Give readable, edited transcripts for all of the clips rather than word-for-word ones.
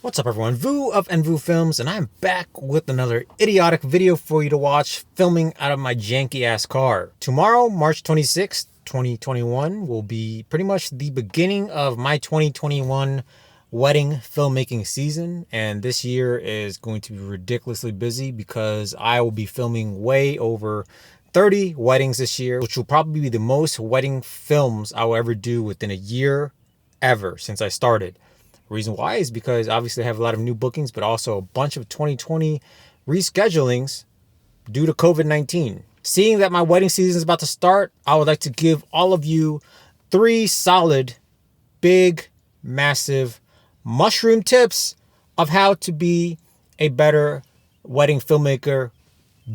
What's up everyone, Vu of Vu Films, and I'm back with another idiotic video for you to watch, filming out of my janky ass car. Tomorrow, March 26th, 2021, will be pretty much the beginning of my 2021 wedding filmmaking season, and this year is going to be ridiculously busy because I will be filming way over 30 weddings this year, which will probably be the most wedding films I will ever do within a year ever since I started. Reason why is because obviously I have a lot of new bookings, but also a bunch of 2020 reschedulings due to COVID-19. Seeing that my wedding season is about to start, I would like to give all of you 3 solid, big, massive mushroom tips of how to be a better wedding filmmaker,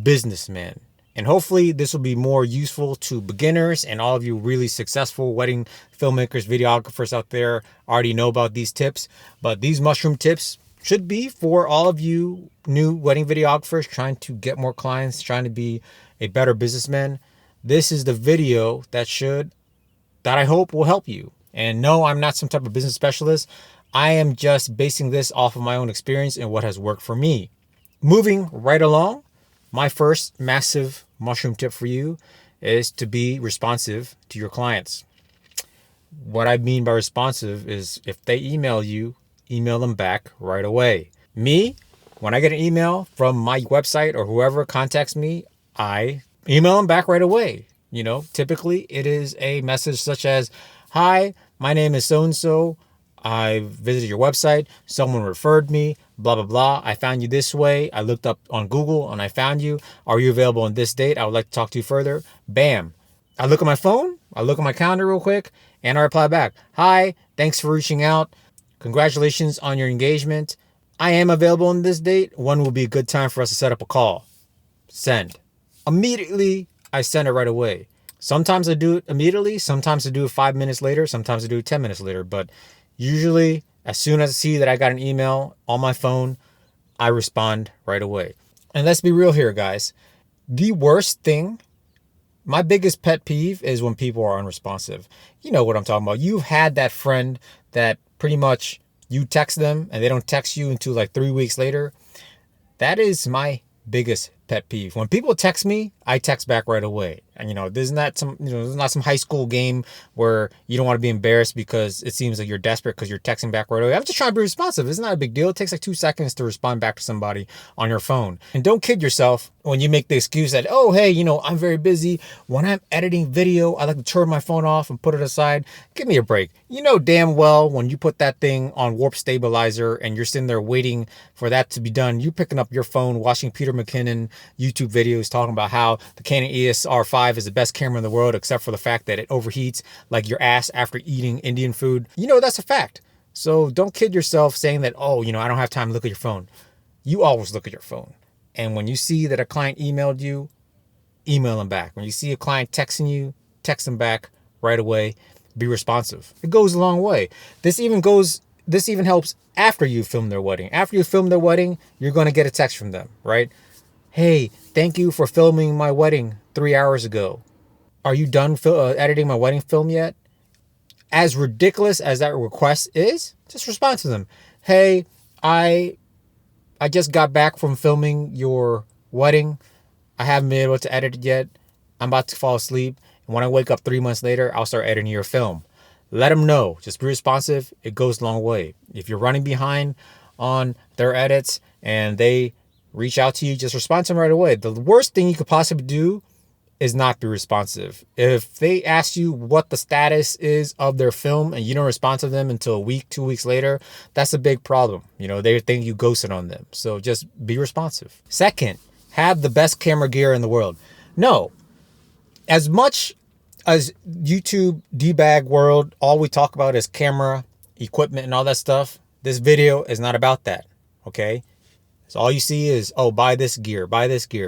businessman. And hopefully this will be more useful to beginners, and all of you really successful wedding filmmakers, videographers out there already know about these tips. But these mushroom tips should be for all of you new wedding videographers trying to get more clients, trying to be a better businessman. This is the video that I hope will help you. And no, I'm not some type of business specialist. I am just basing this off of my own experience and what has worked for me. Moving right along, my first massive mushroom tip for you is to be responsive to your clients. What I mean by responsive is if they email you, email them back right away. Me, when I get an email from my website or whoever contacts me, I email them back right away. You know, typically it is a message such as, "Hi, my name is so-and-so. I visited your website. Someone referred me, blah, blah, blah. I found you this way. I looked up on Google and I found you. Are you available on this date? I would like to talk to you further." Bam. I look at my phone. I look at my calendar real quick and I reply back. "Hi, thanks for reaching out. Congratulations on your engagement. I am available on this date. When will be a good time for us to set up a call?" Send. Immediately, I send it right away. Sometimes I do it immediately. Sometimes I do it 5 minutes later. Sometimes I do it 10 minutes later. But usually, as soon as I see that I got an email on my phone, I respond right away. And let's be real here, guys. The worst thing, my biggest pet peeve, is when people are unresponsive. You know what I'm talking about. You've had that friend that pretty much you text them and they don't text you until like 3 weeks later. That is my biggest pet peeve. When people text me, I text back right away. And there's not some high school game where you don't want to be embarrassed because it seems like you're desperate because you're texting back right away. I'm just trying to be responsive. It's not a big deal. It takes like 2 seconds to respond back to somebody on your phone. And don't kid yourself when you make the excuse that, "Oh, hey, I'm very busy. When I'm editing video, I like to turn my phone off and put it aside." Give me a break. You know damn well when you put that thing on warp stabilizer and you're sitting there waiting for that to be done, you're picking up your phone, watching Peter McKinnon YouTube videos talking about how the Canon EOS-R5 is the best camera in the world, except for the fact that it overheats like your ass after eating Indian food. That's a fact. So don't kid yourself saying that, "Oh, I don't have time to look at your phone." You always look at your phone. And when you see that a client emailed you, email them back. When you see a client texting you, text them back right away. Be responsive. It goes a long way. This even helps after you film their wedding. After you film their wedding, you're going to get a text from them, right? "Hey, thank you for filming my wedding 3 hours ago. Are you done editing my wedding film yet?" As ridiculous as that request is, just respond to them. "Hey, I just got back from filming your wedding. I haven't been able to edit it yet. I'm about to fall asleep. And when I wake up 3 months later, I'll start editing your film." Let them know. Just be responsive. It goes a long way. If you're running behind on their edits and they reach out to you, just respond to them right away. The worst thing you could possibly do is not be responsive. If they ask you what the status is of their film and you don't respond to them until a week, 2 weeks later, that's a big problem. They think you ghosted on them. So just be responsive. Second, have the best camera gear in the world. No, as much as YouTube D-bag world, all we talk about is camera, equipment, and all that stuff, this video is not about that, okay? So all you see is, "Oh, buy this gear,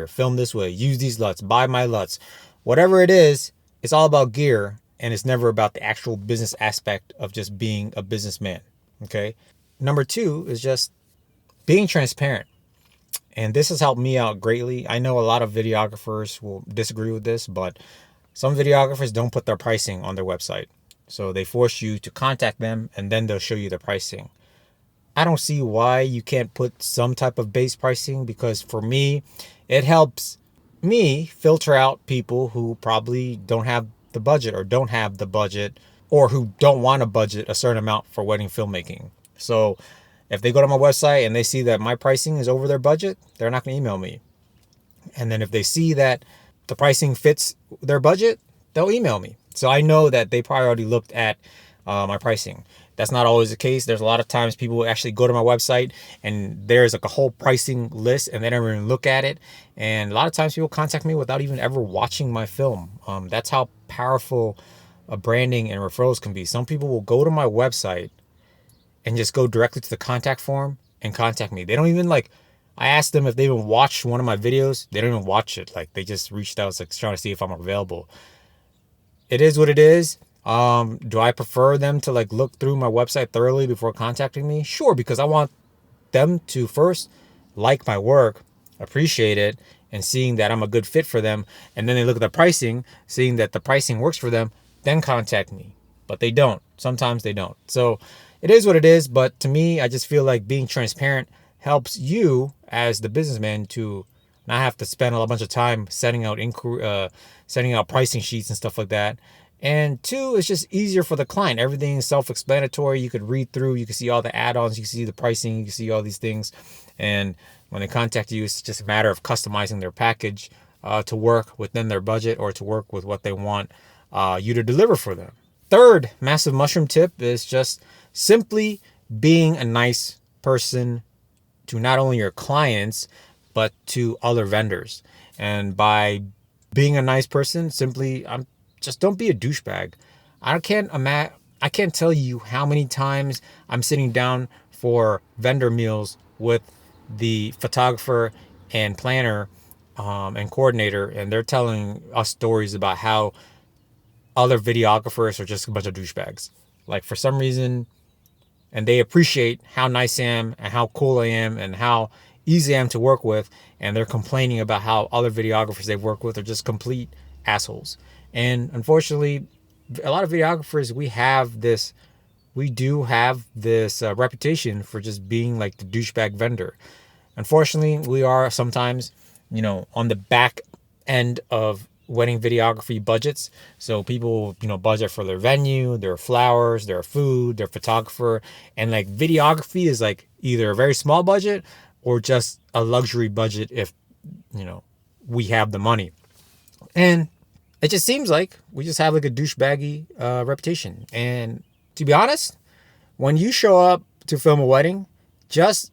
film this way, use these LUTs, buy my LUTs." Whatever it is, it's all about gear, and it's never about the actual business aspect of just being a businessman, okay? Number 2 is just being transparent. And this has helped me out greatly. I know a lot of videographers will disagree with this, but some videographers don't put their pricing on their website. So they force you to contact them and then they'll show you the pricing. I don't see why you can't put some type of base pricing, because for me, it helps me filter out people who probably don't have the budget or don't have the budget or who don't want to budget a certain amount for wedding filmmaking. So if they go to my website and they see that my pricing is over their budget, they're not going to email me. And then if they see that the pricing fits their budget, they'll email me. So I know that they probably already looked at my pricing. That's not always the case. There's a lot of times people will actually go to my website and there's like a whole pricing list and they don't even look at it. And a lot of times people contact me without even ever watching my film. That's how powerful branding and referrals can be. Some people will go to my website and just go directly to the contact form and contact me. They don't even like, I asked them if they even watched one of my videos. They don't even watch it. Like they just reached out, like trying to see if I'm available. It is what it is. Do I prefer them to like look through my website thoroughly before contacting me? Sure, because I want them to first like my work, appreciate it, and seeing that I'm a good fit for them. And then they look at the pricing, seeing that the pricing works for them, then contact me. But they don't. Sometimes they don't. So it is what it is. But to me, I just feel like being transparent helps you as the businessman to not have to spend a bunch of time setting out pricing sheets and stuff like that. And two, it's just easier for the client. Everything is self-explanatory. You could read through, you can see all the add-ons, you can see the pricing, you can see all these things. And when they contact you, it's just a matter of customizing their package to work within their budget or to work with what they want you to deliver for them. Third massive mushroom tip is just simply being a nice person to not only your clients, but to other vendors. And by being a nice person, simply, just don't be a douchebag. I can't tell you how many times I'm sitting down for vendor meals with the photographer and planner and coordinator, and they're telling us stories about how other videographers are just a bunch of douchebags. Like for some reason, and they appreciate how nice I am and how cool I am and how easy I am to work with, and they're complaining about how other videographers they've worked with are just complete assholes. And unfortunately, a lot of videographers, we do have this reputation for just being like the douchebag vendor. Unfortunately, we are sometimes, on the back end of wedding videography budgets. So people, budget for their venue, their flowers, their food, their photographer. And like videography is like either a very small budget or just a luxury budget if, we have the money. And it just seems like we just have like a douchebaggy reputation. And to be honest, when you show up to film a wedding, just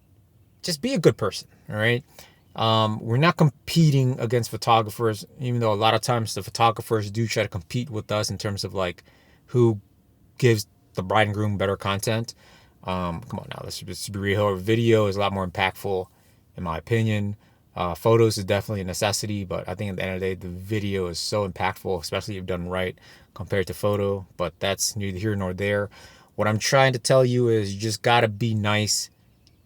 be a good person, all right? We're not competing against photographers, even though a lot of times the photographers do try to compete with us in terms of like who gives the bride and groom better content. Come on now, let's be real. Video is a lot more impactful, in my opinion. Photos is definitely a necessity, but I think at the end of the day, the video is so impactful, especially if done right compared to photo. But that's neither here nor there. What I'm trying to tell you is you just gotta be nice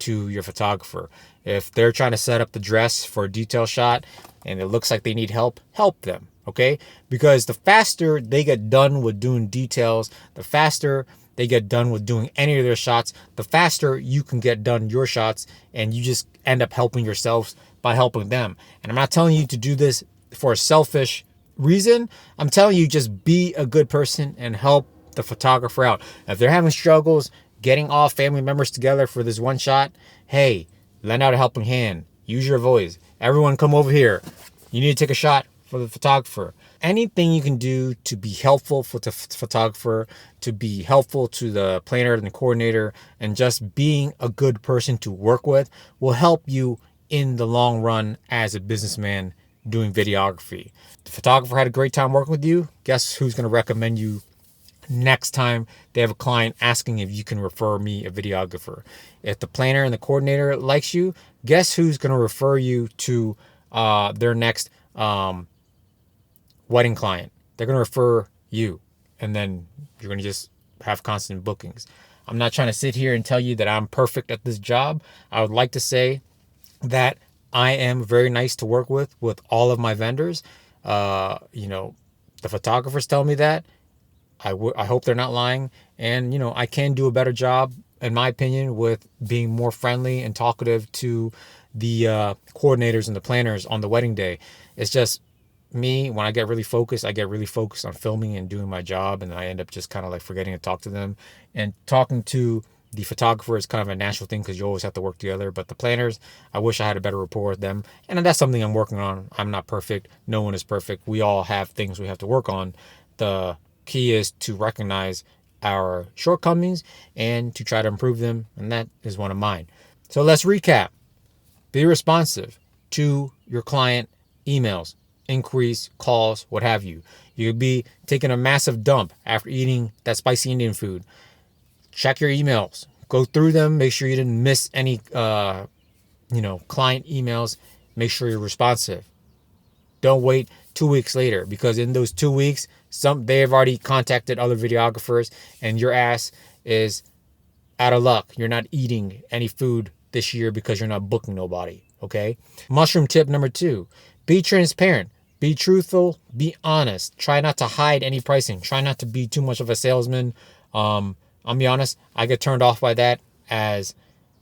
to your photographer. If they're trying to set up the dress for a detail shot and it looks like they need help, help them, okay? Because the faster they get done with doing details, the faster they get done with doing any of their shots, the faster you can get done your shots, and you just end up helping yourselves by helping them. And I'm not telling you to do this for a selfish reason. I'm telling you, just be a good person and help the photographer out. If they're having struggles getting all family members together for this one shot, hey, lend out a helping hand. Use your voice. Everyone come over here. You need to take a shot for the photographer. Anything you can do to be helpful for the photographer, to be helpful to the planner and the coordinator, and just being a good person to work with will help you in the long run as a businessman doing videography. The photographer had a great time working with you. Guess who's going to recommend you next time they have a client asking if you can refer me a videographer? If the planner and the coordinator likes you, guess who's going to refer you to their next wedding client? They're going to refer you, and then you're going to just have constant bookings. I'm not trying to sit here and tell you that I'm perfect at this job. I would like to say that I am very nice to work with all of my vendors. The photographers tell me that. I hope they're not lying. And, I can do a better job in my opinion, with being more friendly and talkative to the coordinators and the planners on the wedding day. It's just me, when I get really focused, I get really focused on filming and doing my job, and I end up just kind of like forgetting to talk to them. And talking to the photographer is kind of a natural thing because you always have to work together. But the planners, I wish I had a better rapport with them. And that's something I'm working on. I'm not perfect. No one is perfect. We all have things we have to work on. The key is to recognize our shortcomings and to try to improve them. And that is one of mine. So let's recap. Be responsive to your client emails, inquiries, calls, what have you. You could be taking a massive dump after eating that spicy Indian food. Check your emails. Go through them. Make sure you didn't miss any, client emails. Make sure you're responsive. Don't wait 2 weeks later, because in those 2 weeks, they have already contacted other videographers, and your ass is out of luck. You're not eating any food this year because you're not booking nobody. Okay. Mushroom tip number 2: be transparent. Be truthful. Be honest. Try not to hide any pricing. Try not to be too much of a salesman. I'll be honest, I get turned off by that as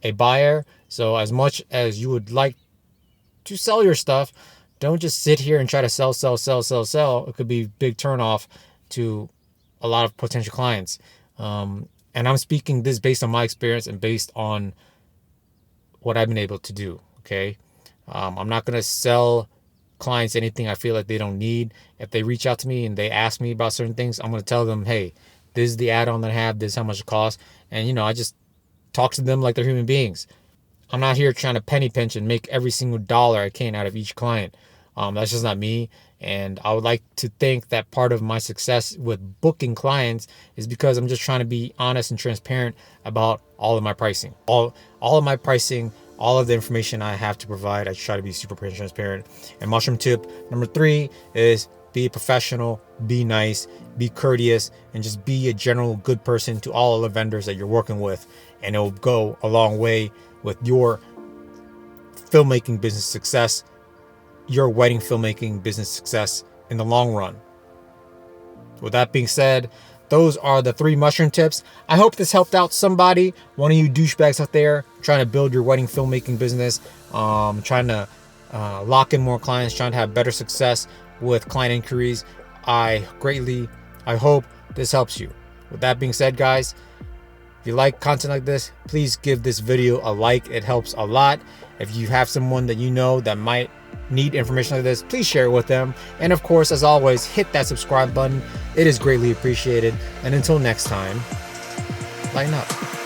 a buyer. So as much as you would like to sell your stuff, don't just sit here and try to sell. It could be a big turnoff to a lot of potential clients. And I'm speaking this based on my experience and based on what I've been able to do. Okay. I'm not going to sell clients anything I feel like they don't need. If they reach out to me and they ask me about certain things, I'm going to tell them, hey, this is the add-on that I have. This is how much it costs. And, I just talk to them like they're human beings. I'm not here trying to penny pinch and make every single dollar I can out of each client. That's just not me. And I would like to think that part of my success with booking clients is because I'm just trying to be honest and transparent about all of my pricing. All of my pricing, all of the information I have to provide, I try to be super transparent. And mushroom tip number 3 is be a professional, be nice, be courteous, and just be a general good person to all of the vendors that you're working with. And it will go a long way with your filmmaking business success, your wedding filmmaking business success in the long run. With that being said, those are the 3 mushroom tips. I hope this helped out somebody, one of you douchebags out there trying to build your wedding filmmaking business, trying to lock in more clients, trying to have better success with client inquiries. I hope this helps you. With that being said, guys, if you like content like this, please give this video a like. It helps a lot. If you have someone that you know that might need information like this, please share it with them. And of course, as always, hit that subscribe button. It is greatly appreciated. And until next time, lighten up.